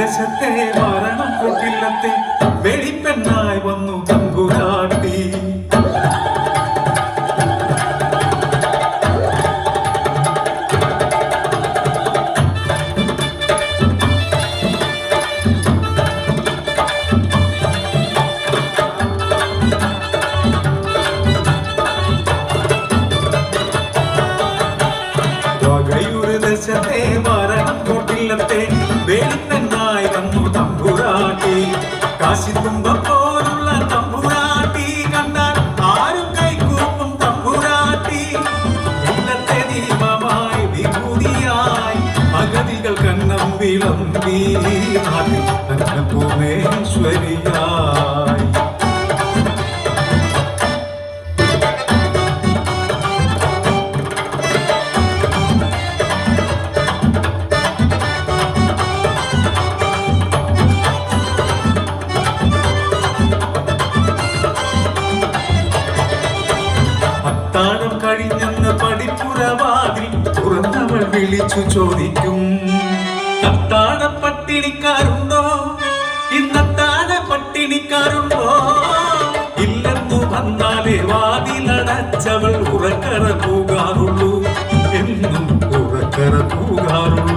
ദേശത്തെ മരണം കൊട്ടില്ലത്തെ വെളിപ്പെണ്ണായി വന്നു തമ്പുരാട്ടി. ദേശത്തെ മരണം കൊട്ടില്ലത്തെ വെളിപ്പെണ്ണായി വന്നു തമ്പുരാട്ടി. കാശിത്തുമ്പം പോലുള്ള തമ്പുരാട്ടി കണ്ടാൽ ആരും കൈകൂപ്പും തമ്പുരാട്ടി. ഇന്നത്തെ ദീപമായി വിഭൂതിയായി അഗതികൾ കണ്ണം വിളമ്പി നാട്ടിൽ അന്നപൂർണേശ്വരിയായി. അത്താഴം കഴിഞ്ഞെന്ന് പടിപ്പുറവാതിൽ തുറന്നവൾ വിളിച്ചു ചോദിക്കും, അത്താഴ പട്ടിണിക്കാരുണ്ടോ? ഇന്നത്താഴ പട്ടിണിക്കാരുണ്ടോ? ഇല്ലെന്നു വന്നാലേ വാതിലടച്ചവൾ ഉറക്കറ പോകാറുള്ളൂ, എന്നും ഉറക്കറ പോകാറുള്ളൂ.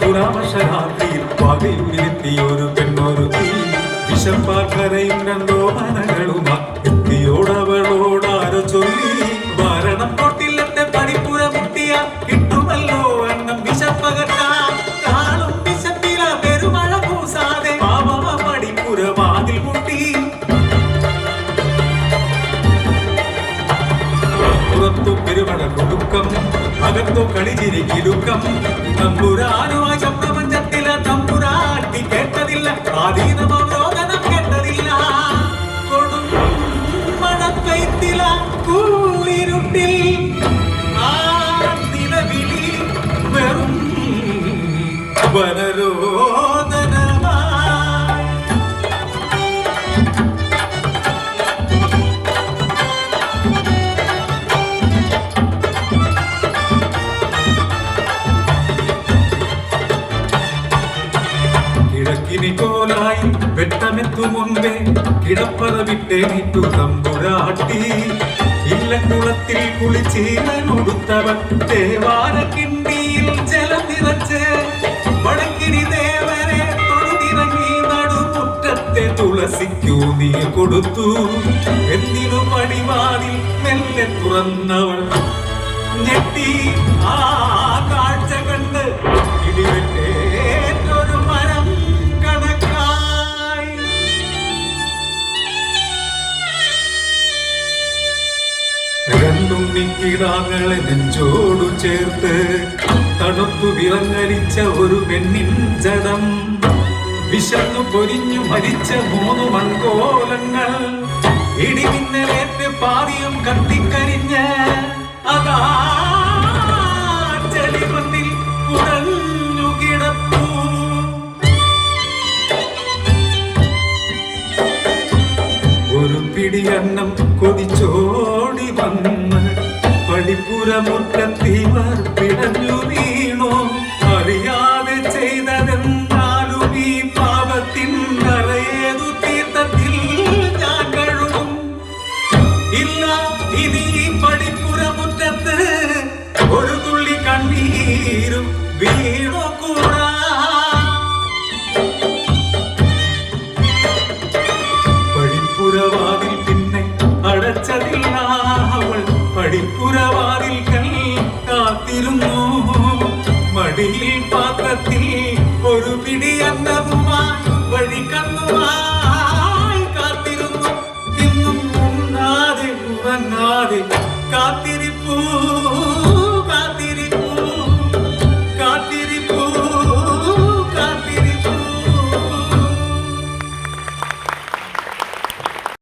തുലാമശരാത്രിയിൽ പകയുരുത്തിയൊരു പെണ്ണൊരുത്തി വിശപ്പാൽ കരയും രണ്ടോ മനകളുമാ എത്തിയോടവളോടാരോ ചൊല്ലി, മരണം കൊട്ടില്ലത്തെ പടിപ്പുര മുട്ടിയ കിട്ടുമല്ലോ എണ്ണം വിശപ്പകറ്റാം. കാളും വിശപ്പില പെരുമഴ പൂസാതെ പാവമ പടിപ്പുര വാതിൽ മുട്ടി. പുറത്തു പെരുമഴ കൊടുക്കം, അകത്തു കളിച്ചിരി കിലുക്കം. തമ്പുരാനുമായി ശബ്ദമഞ്ചത്തില തമ്പുരാട്ടി കേട്ടതില്ല, ആധീനമവരോധനം കേട്ടതില്ല. കൊടും മഴക്കൈത്തില കൂരിരുട്ടിൽ ആ നിലവിളി വെറും വനരോധനമായി. കോലായി വെട്ടമെത്തു മുൻപേ കിടപ്പറ വിട്ടേനിട്ടു തമ്പുരാട്ടി. ഇല്ലക്കുളത്തിൽ കുളിച്ചീലനൊടുത്തവൻ ദേവാര കിണ്ടിയിൽ ജലം നിറച്ച് വടക്കിനി ദേവരെ തൊഴുതിറങ്ങി നടുമുറ്റത്തെ തുളസിക്കൂ നീ കൊടുത്തു. എന്തിനു പടിവാതിൽ മെല്ലെ തുറന്നവൾ ഞെട്ടി ആ കാഴ്ച കണ്ട് ഇടിവെട്ടേറ്റൊരു മരം കണക്കായി. രണ്ടുണ്ണിക്കിടാങ്ങളെ നെഞ്ചോടു ചേർത്ത് തണുത്തു വിറങ്ങലിച്ച ഒരു പെണ്ണിൻ ജഡം, വിശന്നു പൊരിഞ്ഞു മരിച്ച 3 മൺകോലങ്ങൾ, ഇടിമിന്നലേറ്റ് പാതിയും കത്തിക്കരിഞ്ഞ് അതാ ചെളിമണ്ണിൽ കുടഞ്ഞു കിടപ്പൂ. ഒരു പിടിയന്നം കൊതിച്ചോടി വന്ന് പടിപ്പുരമുറ്റത്തിവർ പിടഞ്ഞു വീണു. അറിയാതെ ചെയ്തതെന്നാലും ഈ പാപത്തിൻ കരയേതു തീർത്ഥത്തിൽ ഞാൻ കഴുകും. ഇല്ല ഇനി പടിപ്പുരമുറ്റത്ത് ഒരു തുള്ളി കണ്ണീരും വീണുകൂടാ. പടിപ്പുരവാതിൽ പിന്നെ അടച്ചതില്ല, അവൾ പടിപ്പുരവാതിൽ കാത്തിരുന്നു. മടിയിൽ പാത്രത്തിൽ ഒരു പിടി അന്നവുമായി വഴി കണ്ണുമായി കാത്തിരുന്നു. ഇന്നും ഉണ്ണാതെ ഉറങ്ങാതെ കാത്തിരിപ്പൂ.